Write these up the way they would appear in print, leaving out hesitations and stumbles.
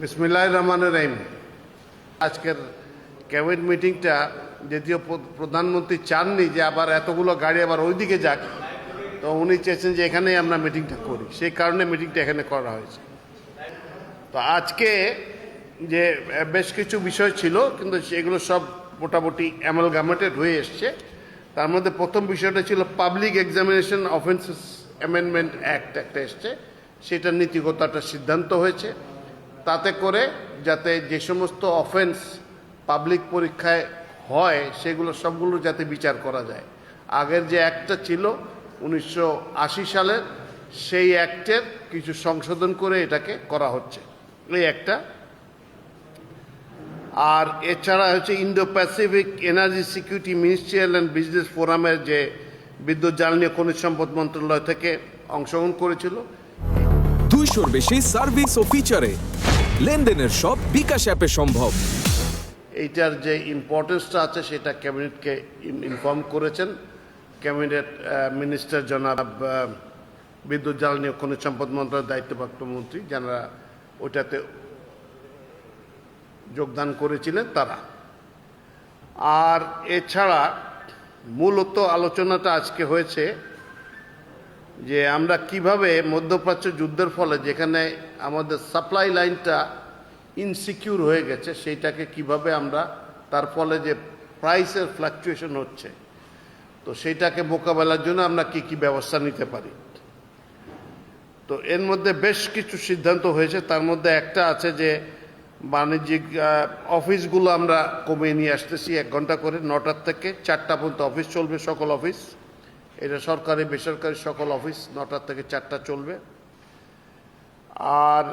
বিসমিল্লাহির রহমানির রহিম। আজকের ক্যাবিনেট মিটিংটা যদিও প্রধানমন্ত্রী চাননি যে আবার এতগুলো গাড়ি আবার ওইদিকে যাক, তো উনি চেয়েছেন যে এখানেই আমরা মিটিংটা করি, সেই কারণে মিটিংটা এখানে করা হয়েছে। তো আজকে যে বেশ কিছু বিষয় ছিল, কিন্তু সেগুলো সব মোটামুটি অ্যামালগামেটেড হয়ে এসছে। তার মধ্যে প্রথম বিষয়টা ছিল public examination offences amendment act একটা এসছে, সেটার নীতিগত একটা সিদ্ধান্ত হয়েছে, তাতে করে যাতে যে সমস্ত অফেন্স পাবলিক পরীক্ষায় হয় সেগুলো সবগুলো যাতে বিচার করা যায়। আগের যে অ্যাক্টটা ছিল 1980 সালের, সেই অ্যাক্টের কিছু সংশোধন করে এটাকে করা হচ্ছে, এই একটা। আর এছাড়া হচ্ছে Indo Pacific energy security ministerial and business ফোরামের যে বিদ্যুৎ জ্বালানি ও খনিজ সম্পদ মন্ত্রণালয় থেকে অংশগ্রহণ করেছিল। 200-র বেশি সার্ভিস ও ফিচারে লেনদেনের সব বিকাশ অ্যাপে সম্ভব। এইটার যে ইম্পর্টেন্সটা আছে সেটা ক্যাবিনেটকে ইনফর্ম করেছেন ক্যাবিনেট মিনিস্টার জনাব বিদ্যুৎ জ্বালানি ও খনিজ সম্পদ মন্ত্রণালয়ের দায়িত্বপ্রাপ্ত মন্ত্রী, যারা ওইটাতে যোগদান করেছিলেন তারা। আর এছাড়া মূলত আলোচনাটা আজকে হয়েছে যে আমরা কিভাবে মধ্যপ্রাচ্য যুদ্ধের ফলে যেখানে আমাদের সাপ্লাই লাইনটা ইনসিকিউর হয়ে গেছে, সেইটাকে কিভাবে আমরা, তার ফলে যে প্রাইসের ফ্ল্যাকচুয়েশন হচ্ছে, তো সেইটাকে মোকাবেলার জন্য আমরা কি কি ব্যবস্থা নিতে পারি। তো এর মধ্যে বেশ কিছু সিদ্ধান্ত হয়েছে। তার মধ্যে একটা আছে যে বাণিজ্যিক অফিসগুলো আমরা কমিয়ে নিয়ে আসতেছি, 1 ঘন্টা করে, 9টার থেকে 4টা পর্যন্ত অফিস চলবে, সকল অফিস। এটা সরকারি বেসরকারি সকল অফিস 9টার থেকে 4টা চলবে। আর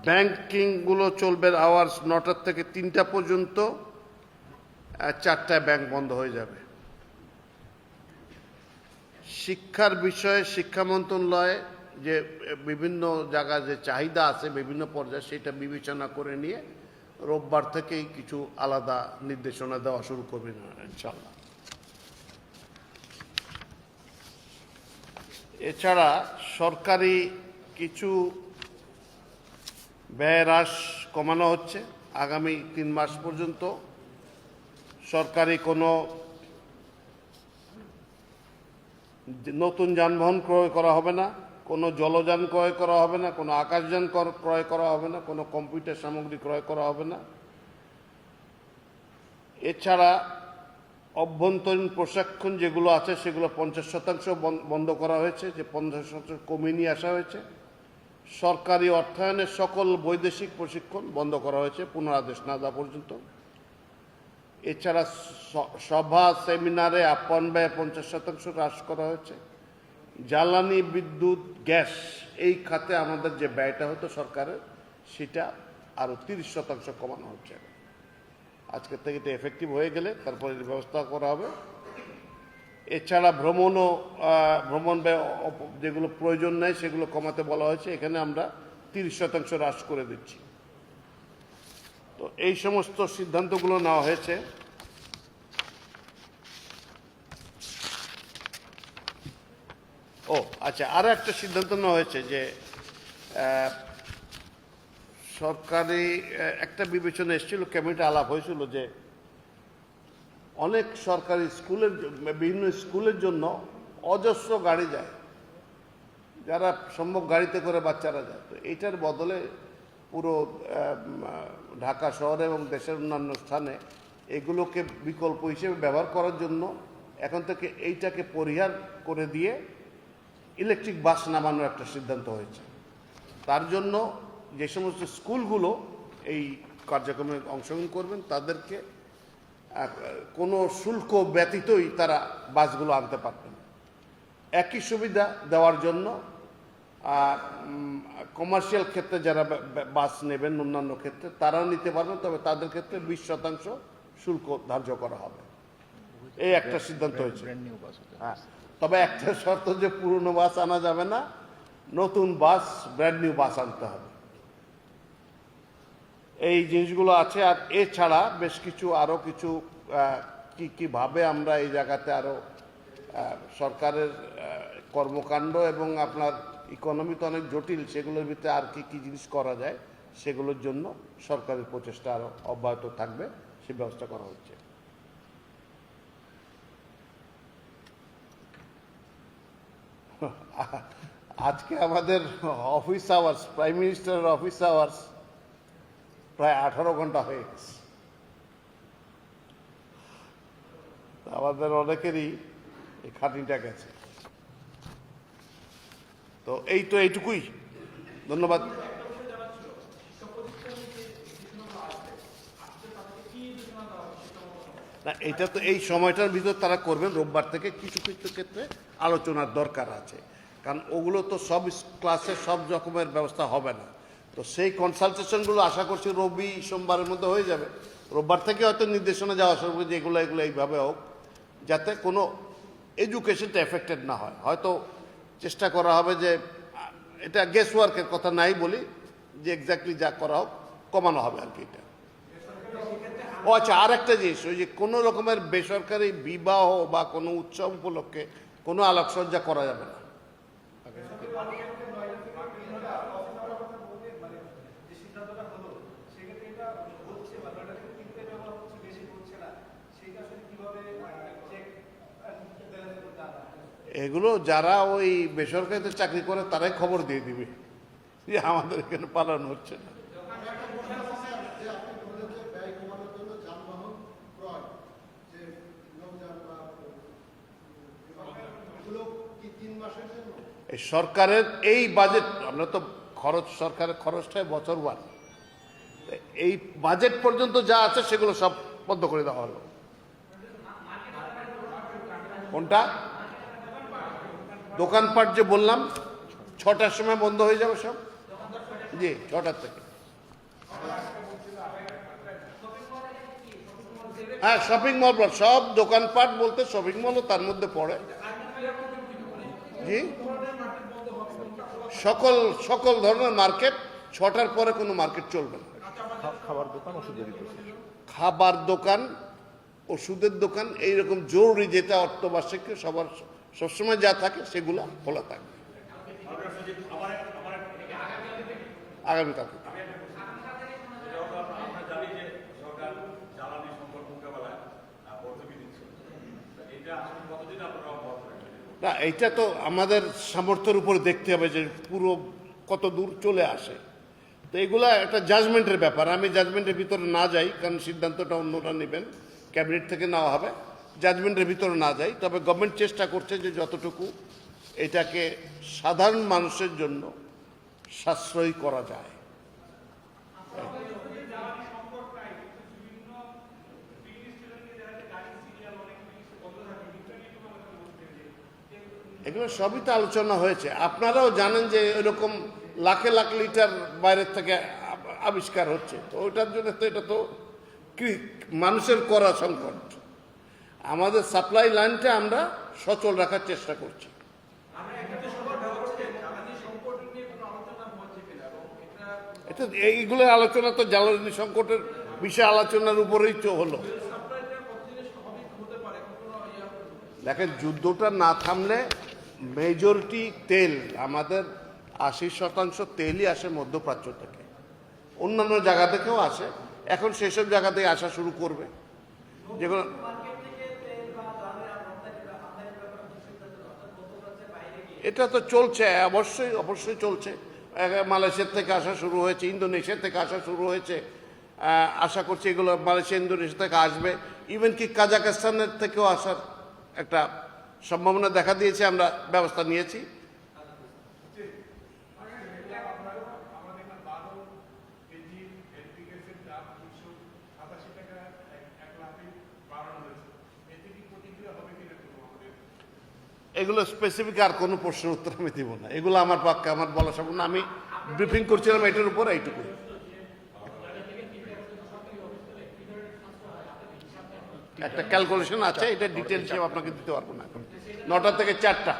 ব্যাংকিংগুলো চলবে আওয়ার্স 9টার থেকে 3টা পর্যন্ত, 4টায় ব্যাংক বন্ধ হয়ে যাবে। শিক্ষার বিষয়ে শিক্ষা মন্ত্রণালয় যে বিভিন্ন জায়গায় যে চাহিদা আছে বিভিন্ন পর্যায়ে, সেটা বিবেচনা করে নিয়ে রোববার থেকেই কিছু আলাদা নির্দেশনা দেওয়া শুরু করবে ইনশাআল্লাহ। এছাড়া সরকারি কিছু ব্যয় হ্রাস কমানো হচ্ছে। আগামী 3 মাস পর্যন্ত সরকারি কোনো নতুন যানবাহন ক্রয় করা হবে না, কোনো জলযান ক্রয় করা হবে না, কোনো আকাশযান ক্রয় করা হবে না, কোনো কম্পিউটার সামগ্রী ক্রয় করা হবে না। এছাড়া অভ্যন্তরীণ প্রশিক্ষণ যেগুলো আছে সেগুলো 50% বন্ধ করা হয়েছে, যে 50% কমিয়ে নিয়ে আসা হয়েছে। সরকারি অর্থায়নের সকল বৈদেশিক প্রশিক্ষণ বন্ধ করা হয়েছে পুনরাদেশ না দেওয়া পর্যন্ত। এছাড়া সভা সেমিনারে আপ্যায়ন ব্যয় 50% হ্রাস করা হয়েছে। জ্বালানি বিদ্যুৎ গ্যাস এই খাতে আমাদের যে ব্যয়টা হতো সরকারের, সেটা আরও 30% কমানো হচ্ছে। আজকের থেকে এটা এফেক্টিভ হয়ে গেলে তারপরে ব্যবস্থা করা হবে। এছাড়া ভ্রমণ ব্যয় যেগুলো প্রয়োজন নেই সেগুলো কমাতে বলা হয়েছে, এখানে আমরা 30% হ্রাস করে দিচ্ছি। তো এই সমস্ত সিদ্ধান্তগুলো নেওয়া হয়েছে। ও আচ্ছা, আরও একটা সিদ্ধান্ত নেওয়া হয়েছে যে সরকারি একটা বিবেচনা এসেছিল, ক্যাবিনেটে আলাপ হয়েছিল যে অনেক সরকারি স্কুলের বিভিন্ন স্কুলের জন্য অজস্র গাড়ি যায়, যারা সম্ভব গাড়িতে করে বাচ্চারা যায়। তো এইটার বদলে পুরো ঢাকা শহরে এবং দেশের অন্যান্য স্থানে এগুলোকে বিকল্প হিসেবে ব্যবহার করার জন্য এখন থেকে এইটাকে পরিহার করে দিয়ে ইলেকট্রিক বাস নামানোর একটা সিদ্ধান্ত হয়েছে। তার জন্য যে সমস্ত স্কুলগুলো এই কার্যক্রমে অংশগ্রহণ করবেন তাদেরকে কোনো শুল্ক ব্যতীতই তারা বাসগুলো আনতে পারবেন। একই সুবিধা দেওয়ার জন্য কমার্শিয়াল ক্ষেত্রে যারা বাস নেবেন অন্যান্য ক্ষেত্রে তারাও নিতে পারবেন, তবে তাদের ক্ষেত্রে 20% শুল্ক ধার্য করা হবে, এই একটা সিদ্ধান্ত হয়েছে। হ্যাঁ, তবে একটা শর্ত যে পুরনো বাস আনা যাবে না, নতুন বাস, ব্র্যান্ড নিউ বাস আনতে হবে। এই জিনিসগুলো আছে। আর এছাড়া বেশ কিছু আরও কিছু কিভাবে আমরা এই জায়গাতে আরও সরকারের কর্মকাণ্ড এবং আপনার ইকোনমি তো অনেক জটিল, সেগুলোর ভিতরে আর কি কি জিনিস করা যায় সেগুলোর জন্য সরকারের প্রচেষ্টা আরও অব্যাহত থাকবে, সে ব্যবস্থা করা হচ্ছে। আজকে আমাদের অফিস আওয়ার্স, প্রাইম মিনিস্টারের অফিস আওয়ার্স প্রায় 18 ঘন্টা হয়ে গেছে। আমাদের অনেকেরই এই খাটনিটা গেছে। তো এইটুকুই, ধন্যবাদ। না, এটা তো এই সময়টার ভিতর তারা করবেন। রোববার থেকে কিছু কিছু ক্ষেত্রে আলোচনার দরকার আছে, কারণ ওগুলো তো সব ক্লাসে সব রকমের ব্যবস্থা হবে না। তো সেই কনসালটেশনগুলো আশা করছি রবি সোমবারের মধ্যে হয়ে যাবে। রোববার থেকে হয়তো নির্দেশনা যাওয়া শুরু করবে যে এগুলো এইভাবে হোক, যাতে কোনো এডুকেশনটা এফেক্টেড না হয়। হয়তো চেষ্টা করা হবে যে এটা গেস ওয়ার্কের কথা নাই বলি, যে এক্স্যাক্টলি যা করা হোক কমানো হবে আর কি। এটা ও আচ্ছা, আর একটা জিনিস, ওই যে কোনো রকমের বেসরকারি বিবাহ বা কোনো উৎসব উপলক্ষে কোনো আলোকসজ্জা করা যাবে না। এগুলো যারা ওই বেসরকারিতে চাকরি করে তারাই খবর দিয়ে দিবে যে আমাদের এখানে পালন হচ্ছে না। এই সরকারের এই বাজেট, আমরা তো সরকারের খরচটা বছরবার, এই বাজেট পর্যন্ত যা আছে সেগুলো সব বন্ধ করে দেওয়া হলো। কোনটা? দোকানপাট যে বললাম 6টার সময় বন্ধ হয়ে যাবে সব। জি, 6টার থেকে। হ্যাঁ, শপিং মল, সব দোকানপাট বলতে শপিং মলও তার মধ্যে পড়ে। জি, সকল ধরনের মার্কেট 6টার পরে কোনো মার্কেট চলবে না। খাবার দোকান, ওষুধের দোকান, খাবার দোকান, ওষুধের দোকান, এইরকম জরুরি যেটা অর্থবার্ষিক সবার সবসময় যা থাকে সেগুলো খোলা থাকবে আগামীকাল। না, এইটা তো আমাদের সামর্থ্যের উপরে দেখতে হবে যে পুরো কত দূর চলে আসে। তো এগুলা একটা জাজমেন্টের ব্যাপার। আমি জাজমেন্টের ভিতরে না যাই, কারণ সিদ্ধান্তটা অন্যরা নেবেন, ক্যাবিনেট থেকে নেওয়া হবে। জাজমেন্টের ভিতরে না যাই, তবে গভর্নমেন্ট চেষ্টা করছে যে যতটুকু এটাকে সাধারণ মানুষের জন্য সাশ্রয়ী করা যায়। এগুলো সবই তো আলোচনা হয়েছে। আপনারাও জানেন যে এরকম লাখে লাখ লিটার বাইরের থেকে আবিষ্কার হচ্ছে। তো ওইটার জন্য তো এটা তো কি মানুষের করা সংকট। আমাদের সাপ্লাই লাইনটা আমরা সচল রাখার চেষ্টা করছি। এটা এইগুলোর আলোচনা তো জ্বালানি সংকটের বিষয় আলোচনার উপরেই তো হলো। দেখেন, যুদ্ধটা না থামলে মেজরিটি তেল, আমাদের 80% তেলই আসে মধ্যপ্রাচ্য থেকে, অন্যান্য জায়গা থেকেও আসে। এখন সেসব জায়গা থেকে আসা শুরু করবে যেগুলো। এটা তো চলছে, অবশ্যই চলছে। মালয়েশিয়ার থেকে আসা শুরু হয়েছে, ইন্দোনেশিয়া থেকে আসা শুরু হয়েছে। আশা করছি এগুলো মালয়েশিয়া ইন্দোনেশিয়া থেকে আসবে। ইভেন কি কাজাখস্তানের থেকেও আসার একটা সম্ভাবনা দেখা দিয়েছে, আমরা ব্যবস্থা নিয়েছি। এগুলো স্পেসিফিক আর কোনো প্রশ্নের উত্তর আমি দিব না। এগুলো আমার পক্ষে আমার বলা সম্ভব না। আমি ব্রিফিং করছিলাম এটার উপর, এইটুকু। একটা ক্যালকুলেশন আছে, এটা ডিটেল হিসেবে আপনাকে দিতে পারবো না এখন। 9টা থেকে 4টা।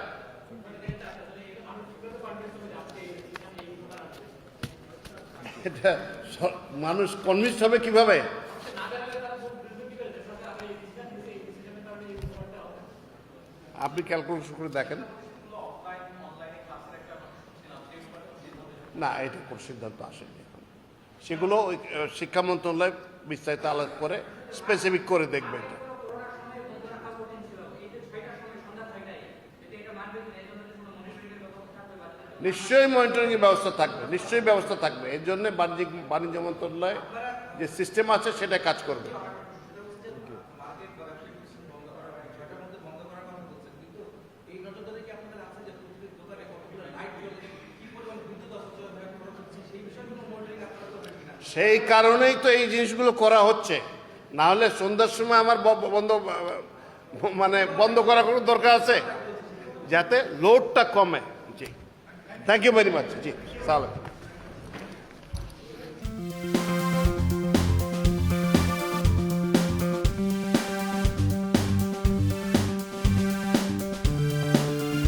এটা মানুষ কনভিন্স হবে কিভাবে? আপনি ক্যালকুলেশন করে দেখেন। না, এটা কোনো সিদ্ধান্ত আসেনি এখন। সেগুলো ওই শিক্ষা মন্ত্রণালয় বিস্তারিত আলাপ করে স্পেসিফিক করে দেখবে এটা। নিশ্চয়ই মনিটরিং এর ব্যবস্থা থাকবে, নিশ্চয়ই ব্যবস্থা থাকবে। এর জন্য বাণিজ্য মন্ত্রণালয় যে সিস্টেম আছে সেটা কাজ করবে। সেই কারণেই তো এই জিনিসগুলো করা হচ্ছে, না হলে সন্ধ্যার সময় আমার বন্ধ করার কোনো দরকার আছে, যাতে লোডটা কমে। জি, থ্যাংক ইউ ভেরি মাচ। জি, সালাম।